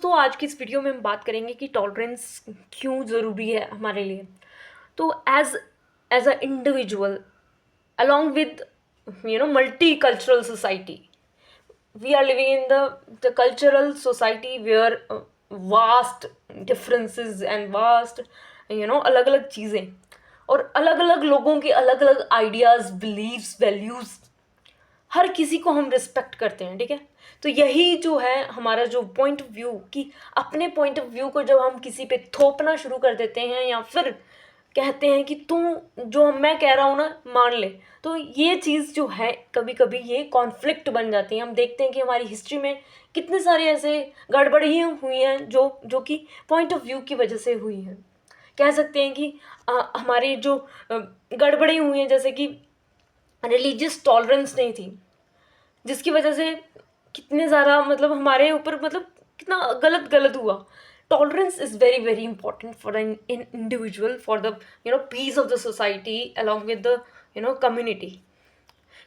तो आज की इस वीडियो में हम बात करेंगे कि टॉलरेंस क्यों ज़रूरी है हमारे लिए। तो as a individual along with multicultural society, we are living in the cultural society where vast differences and vast अलग अलग चीज़ें और अलग अलग लोगों के अलग अलग आइडियाज़, बिलीव्स, वैल्यूज़, हर किसी को हम रिस्पेक्ट करते हैं। ठीक है, तो यही जो है हमारा जो पॉइंट ऑफ व्यू, कि अपने पॉइंट ऑफ व्यू को जब हम किसी पे थोपना शुरू कर देते हैं या फिर कहते हैं कि तुम जो मैं कह रहा हूँ ना मान ले, तो ये चीज़ जो है कभी कभी ये कॉन्फ्लिक्ट बन जाती है। हम देखते हैं कि हमारी हिस्ट्री में कितने सारे ऐसे गड़बड़ियाँ हुई हैं जो कि पॉइंट ऑफ व्यू की वजह से हुई हैं। कह सकते हैं कि हमारी जो गड़बड़ी हुई हैं, जैसे कि रिलीजियस टॉलरेंस नहीं थी, जिसकी वजह से कितने ज़्यादा हमारे ऊपर कितना गलत गलत हुआ। Tolerance is very very important for an individual, for the peace of the society along with the community.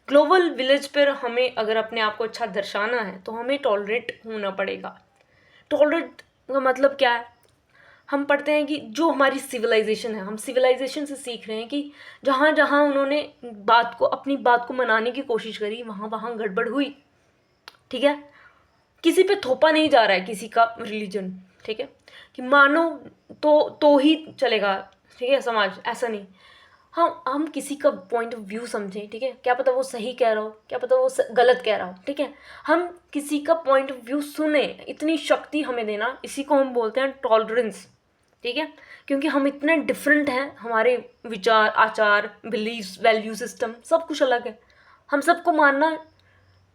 Global village पर हमें अगर अपने आप को अच्छा दर्शाना है तो हमें टॉलरेट होना पड़ेगा। टॉलरेट का मतलब क्या है? हम पढ़ते हैं कि जो हमारी सिविलाइजेशन है, हम सिविलाइजेशन से सीख रहे हैं कि जहाँ जहाँ उन्होंने अपनी बात को मनाने की कोशिश करी, वहाँ वहाँ गड़बड़ हुई। ठीक है, किसी पे थोपा नहीं जा रहा है किसी का रिलीजन। ठीक है, कि मानो तो ही चलेगा। ठीक है, समाज ऐसा नहीं। हम किसी का पॉइंट ऑफ व्यू समझें। ठीक है, क्या पता वो सही कह रहा हो, क्या पता वो गलत कह रहा हो। ठीक है, हम किसी का पॉइंट ऑफ व्यू सुने, इतनी शक्ति हमें देना, इसी को हम बोलते हैं टॉलरेंस। ठीक है, क्योंकि हम इतने डिफरेंट हैं, हमारे विचार, आचार, बिलीव्स, वैल्यू सिस्टम सब कुछ अलग है। हम सबको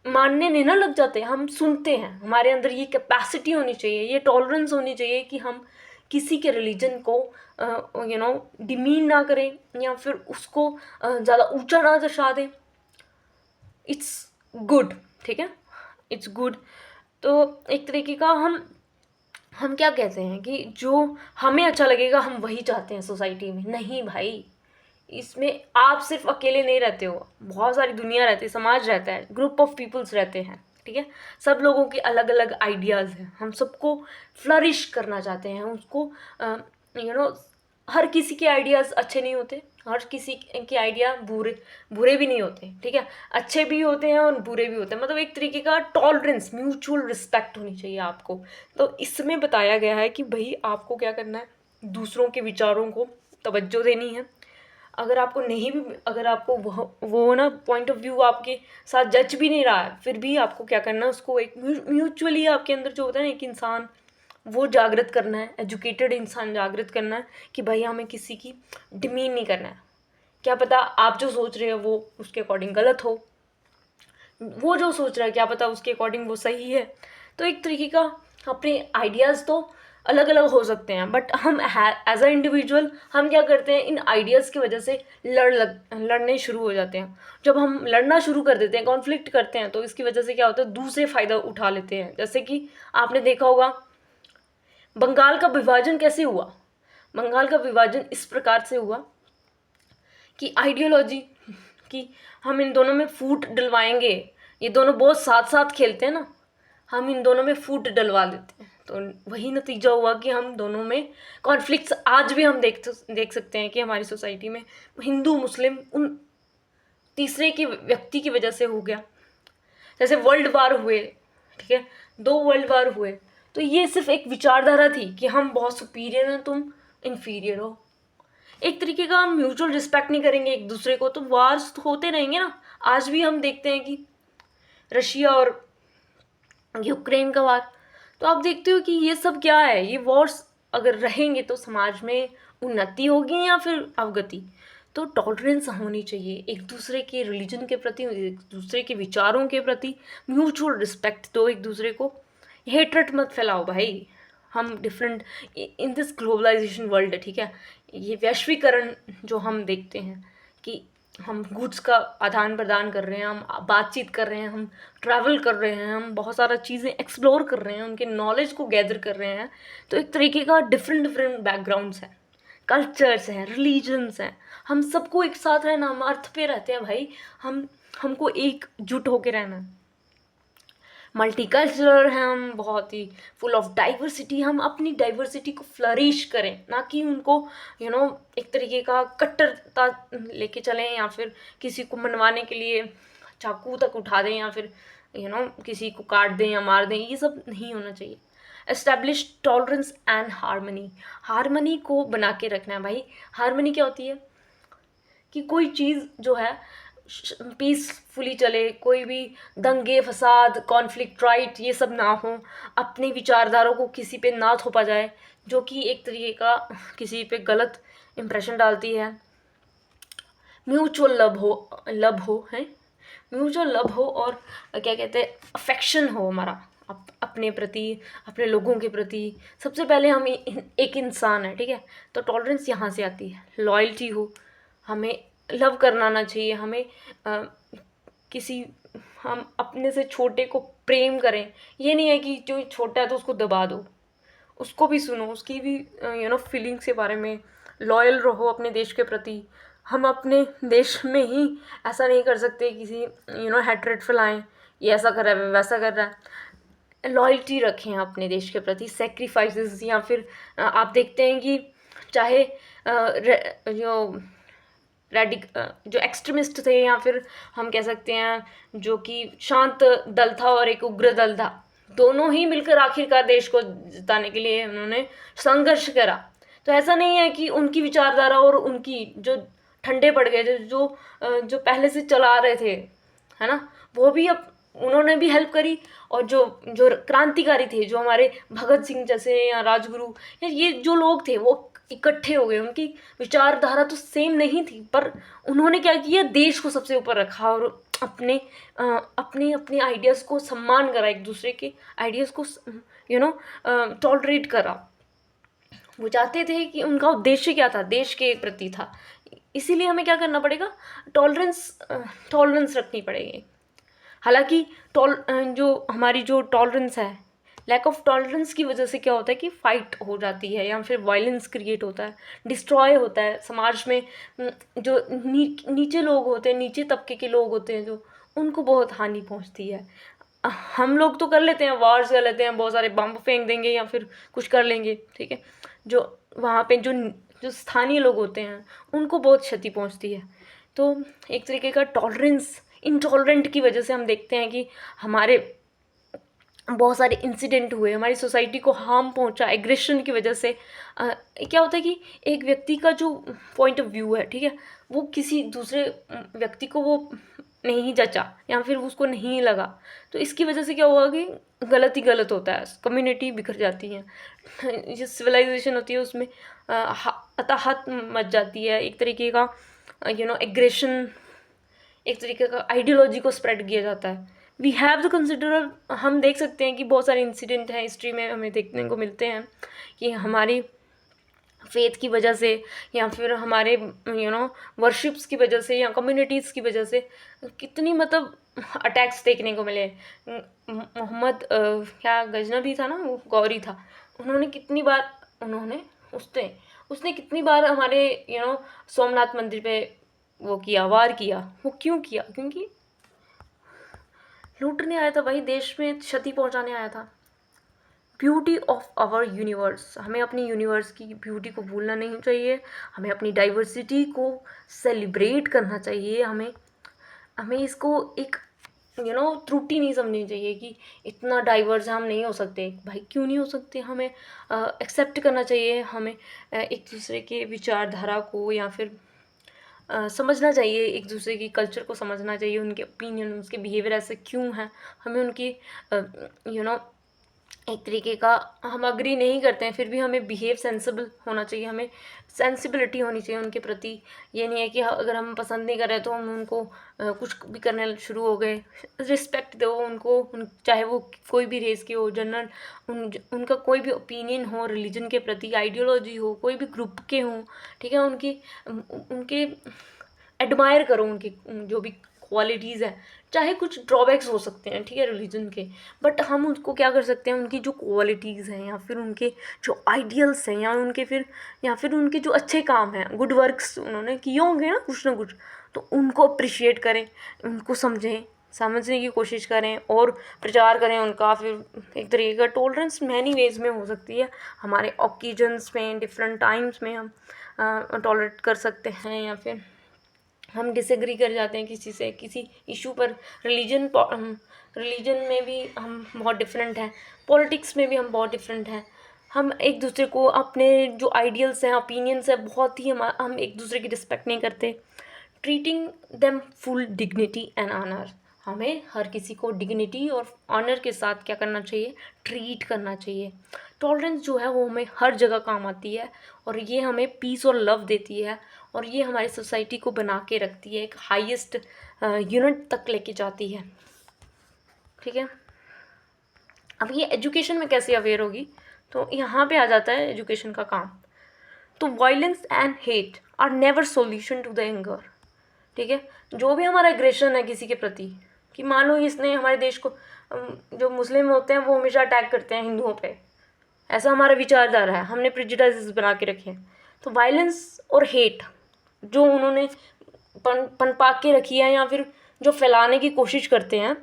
मानने नहीं ना लग जाते, हम सुनते हैं। हमारे अंदर ये कैपेसिटी होनी चाहिए, ये टॉलरेंस होनी चाहिए कि हम किसी के रिलीजन को डिमीन ना करें या फिर उसको ज़्यादा ऊंचा ना दर्शा दें। It's good. ठीक है, इट्स गुड। तो एक तरीके का हम क्या कहते हैं कि जो हमें अच्छा लगेगा हम वही चाहते हैं सोसाइटी में। नहीं भाई, इसमें आप सिर्फ अकेले नहीं रहते हो, बहुत सारी दुनिया रहती है, समाज रहता है, ग्रुप ऑफ पीपल्स रहते हैं। ठीक है, सब लोगों के अलग अलग आइडियाज़ हैं, हम सबको फ्लरिश करना चाहते हैं, उसको यू नो हर किसी के आइडियाज़ अच्छे नहीं होते, हर किसी के आइडिया बुरे बुरे भी नहीं होते। ठीक है, अच्छे भी होते हैं और बुरे भी होते हैं। एक तरीके का टॉलरेंस, म्यूचुअल रिस्पेक्ट होनी चाहिए आपको। तो इसमें बताया गया है कि भाई आपको क्या करना है, दूसरों के विचारों को तवज्जो देनी है। अगर आपको नहीं भी, अगर आपको वो ना पॉइंट ऑफ व्यू आपके साथ जच भी नहीं रहा है, फिर भी आपको क्या करना है, उसको एक म्यूचुअली आपके अंदर जो होता है ना एक इंसान, वो जागृत करना है, एजुकेटेड इंसान जागृत करना है कि भाई हमें किसी की डिमीन नहीं करना है। क्या पता आप जो सोच रहे हो वो उसके अकॉर्डिंग गलत हो, वो जो सोच रहा है क्या पता उसके अकॉर्डिंग वो सही है। तो एक तरीके का अपने आइडियाज़ तो अलग अलग हो सकते हैं, बट हम एज अ इंडिविजुअल हम क्या करते हैं, इन आइडियाज़ की वजह से लड़ने शुरू हो जाते हैं। जब हम लड़ना शुरू कर देते हैं, कॉन्फ्लिक्ट करते हैं, तो इसकी वजह से क्या होता है, दूसरे फ़ायदा उठा लेते हैं। जैसे कि आपने देखा होगा बंगाल का विभाजन कैसे हुआ। बंगाल का विभाजन इस प्रकार से हुआ कि आइडियोलॉजी, कि हम इन दोनों में फूट डलवाएंगे, ये दोनों बहुत साथ साथ खेलते हैं ना, हम इन दोनों में फूट डलवा देते हैं। तो वही नतीजा हुआ कि हम दोनों में कॉन्फ्लिक्ट्स आज भी हम देख सकते हैं कि हमारी सोसाइटी में हिंदू मुस्लिम उन तीसरे के व्यक्ति की वजह से हो गया। जैसे वर्ल्ड वार हुए, ठीक है, 2 वर्ल्ड वार हुए, तो ये सिर्फ एक विचारधारा थी कि हम बहुत सुपीरियर हैं, तुम इन्फीरियर हो। एक तरीके का हम म्यूचुअल रिस्पेक्ट नहीं करेंगे एक दूसरे को, तो वार्स होते रहेंगे ना। आज भी हम देखते हैं कि रशिया और यूक्रेन का वार, तो आप देखते हो कि ये सब क्या है, ये वॉर्स अगर रहेंगे तो समाज में उन्नति होगी या फिर अवगति। तो टॉलरेंस होनी चाहिए एक दूसरे के रिलीजन के प्रति, एक दूसरे के विचारों के प्रति म्यूचुअल रिस्पेक्ट दो एक दूसरे को। हेट्रेट मत फैलाओ भाई। हम different in this globalization world, ठीक है, ये वैश्वीकरण जो हम देखते हैं कि हम गुड्स का आदान प्रदान कर रहे हैं, हम बातचीत कर रहे हैं, हम ट्रैवल कर रहे हैं, हम बहुत सारा चीज़ें एक्सप्लोर कर रहे हैं, उनके नॉलेज को गैदर कर रहे हैं। तो एक तरीके का डिफरेंट डिफरेंट बैकग्राउंड्स हैं, कल्चर्स हैं, रिलीजन्स हैं, हम सबको एक साथ रहना, हम अर्थ पे रहते हैं भाई, हमको एकजुट होके रहना है। मल्टीकल्चरल हैं हम, बहुत ही फुल ऑफ डाइवर्सिटी, हम अपनी डाइवर्सिटी को फ्लरिश करें, ना कि उनको एक तरीके का कट्टरता लेके चलें, या फिर किसी को मनवाने के लिए चाकू तक उठा दें, या फिर किसी को काट दें या मार दें। ये सब नहीं होना चाहिए। Establish tolerance and harmony, harmony को बना के रखना है भाई। हारमनी क्या होती है कि कोई चीज़ जो है पीसफुली चले, कोई भी दंगे फसाद कॉन्फ्लिक्ट राइट ये सब ना हो, अपने विचारधारों को किसी पे ना थोपा जाए जो कि एक तरीके का किसी पे गलत इम्प्रेशन डालती है। म्यूचुअल लव हो है, म्यूचुअल लव हो, और क्या कहते हैं, अफेक्शन हो हमारा अपने प्रति, अपने लोगों के प्रति। सबसे पहले हम एक इंसान है, ठीक है, तो टॉलरेंस यहाँ से आती है। लॉयल्टी हो, हमें लव करना आना चाहिए, हमें हम अपने से छोटे को प्रेम करें। ये नहीं है कि जो छोटा है तो उसको दबा दो, उसको भी सुनो, उसकी भी फीलिंग्स के बारे में। लॉयल रहो अपने देश के प्रति। हम अपने देश में ही ऐसा नहीं कर सकते किसी हैट्रेड फैलाएं, ये ऐसा कर रहा है वैसा कर रहा है। लॉयल्टी रखें अपने देश के प्रति। सेक्रीफाइसेस, या फिर आप देखते हैं कि चाहे जो एक्सट्रीमिस्ट थे, या फिर हम कह सकते हैं जो कि शांत दल था और एक उग्र दल था, दोनों ही मिलकर आखिरकार देश को जिताने के लिए उन्होंने संघर्ष करा। तो ऐसा नहीं है कि उनकी विचारधारा और उनकी जो ठंडे पड़ गए, जो पहले से चला रहे थे, है ना, वो भी अब उन्होंने भी हेल्प करी। और जो जो क्रांतिकारी थे, जो हमारे भगत सिंह जैसे या राजगुरु, या ये जो लोग थे, वो इकट्ठे हो गए। उनकी विचारधारा तो सेम नहीं थी, पर उन्होंने क्या किया, देश को सबसे ऊपर रखा और अपने अपने आइडियाज़ को सम्मान करा, एक दूसरे के आइडियाज़ को टॉलरेट करा। वो चाहते थे कि उनका उद्देश्य क्या था, देश के प्रति था। इसीलिए हमें क्या करना पड़ेगा, टॉलरेंस रखनी पड़ेगी। हालांकि जो हमारी जो टॉलरेंस है, लैक ऑफ टॉलरेंस की वजह से क्या होता है कि फाइट हो जाती है, या फिर वायलेंस क्रिएट होता है, डिस्ट्रॉय होता है समाज में। जो नीचे लोग होते हैं, नीचे तबके के लोग होते हैं, जो उनको बहुत हानि पहुंचती है। हम लोग तो कर लेते हैं, वार्स कर लेते हैं, बहुत सारे बम फेंक देंगे या फिर कुछ कर लेंगे, ठीक है। जो वहाँ पे जो स्थानीय लोग होते हैं उनको बहुत क्षति पहुंचती है। तो एक तरीके का टॉलरेंस, इंटॉलरेंट की वजह से हम देखते हैं कि हमारे बहुत सारे इंसिडेंट हुए, हमारी सोसाइटी को हार्म पहुंचा एग्रेशन की वजह से। क्या होता है कि एक व्यक्ति का जो पॉइंट ऑफ व्यू है, ठीक है, वो किसी दूसरे व्यक्ति को वो नहीं जचा, या फिर उसको नहीं लगा, तो इसकी वजह से क्या हुआ कि गलत ही गलत होता है, कम्युनिटी बिखर जाती है, जो सिविलाइजेशन होती है उसमें अताहत मच जाती है। एक तरीके का एग्रेशन, एक तरीके का आइडियोलॉजी को स्प्रेड किया जाता है। वी हैव टू कंसिडर, हम देख सकते हैं कि बहुत सारे इंसिडेंट हैं हिस्ट्री में, हमें देखने को मिलते हैं कि हमारी फेथ की वजह से, या फिर हमारे वर्शिप्स की वजह से, या कम्युनिटीज़ की वजह से कितनी मतलब अटैक्स देखने को मिले। मोहम्मद क्या गजनबी था ना, वो गौरी था, उन्होंने कितनी बार उसने कितनी बार हमारे सोमनाथ मंदिर पे वो किया, वार किया। वो क्यों किया? क्योंकि लूटने आया था भाई, देश में क्षति पहुंचाने आया था। ब्यूटी ऑफ आवर यूनिवर्स, हमें अपनी यूनिवर्स की ब्यूटी को भूलना नहीं चाहिए, हमें अपनी डाइवर्सिटी को सेलिब्रेट करना चाहिए। हमें इसको एक त्रुटि नहीं समझनी चाहिए कि इतना डाइवर्स हम नहीं हो सकते। भाई क्यों नहीं हो सकते, हमें एक्सेप्ट करना चाहिए। हमें एक दूसरे के विचारधारा को, या फिर समझना चाहिए, एक दूसरे की कल्चर को समझना चाहिए, उनके ओपिनियन, उसके बिहेवियर ऐसे क्यों हैं, हमें उनकी एक तरीके का, हम अग्री नहीं करते हैं फिर भी हमें बिहेव सेंसिबल होना चाहिए, हमें सेंसिबिलिटी होनी चाहिए उनके प्रति। ये नहीं है कि अगर हम पसंद नहीं कर रहे तो हम उनको कुछ भी करने शुरू हो गए। रिस्पेक्ट दो उनको, चाहे वो कोई भी रेस के हो, जनरल उनका कोई भी ओपिनियन हो, रिलीजन के प्रति आइडियोलॉजी हो, कोई भी ग्रुप के हों, ठीक है, उनके एडमायर करो, उनकी जो भी क्वालिटीज़ है। चाहे कुछ ड्रॉबैक्स हो सकते हैं, ठीक है, रिलीजन के, बट हम उसको क्या कर सकते हैं, उनकी जो क्वालिटीज़ हैं, या फिर उनके जो आइडियल्स हैं, या फिर उनके जो अच्छे काम हैं, गुड वर्क्स उन्होंने किए होंगे ना कुछ, तो उनको अप्रिशिएट करें, उनको समझें, समझने की कोशिश करें और प्रचार करें उनका। फिर एक तरीके का टॉलरेंस मैनी वेज में हो सकती है, हमारे ओकेजन्स में, डिफरेंट टाइम्स में हम टॉलरेट कर सकते हैं, या फिर हम डिसएग्री कर जाते हैं किसी से किसी इशू पर। रिलीजन में भी हम बहुत डिफरेंट हैं, पॉलिटिक्स में भी हम बहुत डिफरेंट हैं। हम एक दूसरे को अपने जो आइडियल्स हैं, ओपिनियंस हैं, बहुत ही हम एक दूसरे की रिस्पेक्ट नहीं करते। Treating them full dignity and honour, हमें हर किसी को डिग्निटी और ऑनर के साथ क्या करना चाहिए, ट्रीट करना चाहिए। टॉलरेंस जो है वो हमें हर जगह काम आती है, और ये हमें पीस और लव देती है, और ये हमारी सोसाइटी को बना के रखती है, एक हाईएस्ट यूनिट तक लेके जाती है। ठीक है, अब ये एजुकेशन में कैसे अवेयर होगी, तो यहाँ पे आ जाता है एजुकेशन का काम। तो violence and hate are never solution to the anger. ठीक है, जो भी हमारा एग्रेशन है किसी के प्रति, कि मान लो इसने हमारे देश को, जो मुस्लिम होते हैं वो हमेशा अटैक करते हैं हिंदुओं पे, ऐसा हमारा विचारधारा है, हमने प्रेजुडिसेस बना के रखे हैं। तो वायलेंस और हेट जो उन्होंने पनपा के रखी है, या फिर जो फैलाने की कोशिश करते हैं,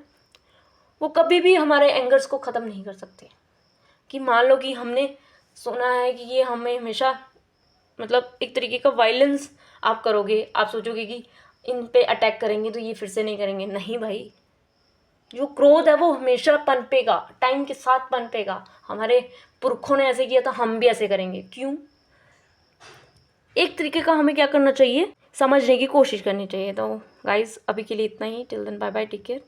वो कभी भी हमारे एंगर्स को ख़त्म नहीं कर सकते। कि मान लो कि हमने सुना है कि ये हमें हमेशा, मतलब एक तरीके का वायलेंस आप करोगे, आप सोचोगे कि इन पे अटैक करेंगे तो ये फिर से नहीं करेंगे। नहीं भाई, जो क्रोध है वो हमेशा पनपेगा, टाइम के साथ पनपेगा। हमारे पुरखों ने ऐसे किया था, हम भी ऐसे करेंगे। क्यों? एक तरीके का हमें क्या करना चाहिए, समझने की कोशिश करनी चाहिए। तो गाइज अभी के लिए इतना ही। Till then bye bye, take care.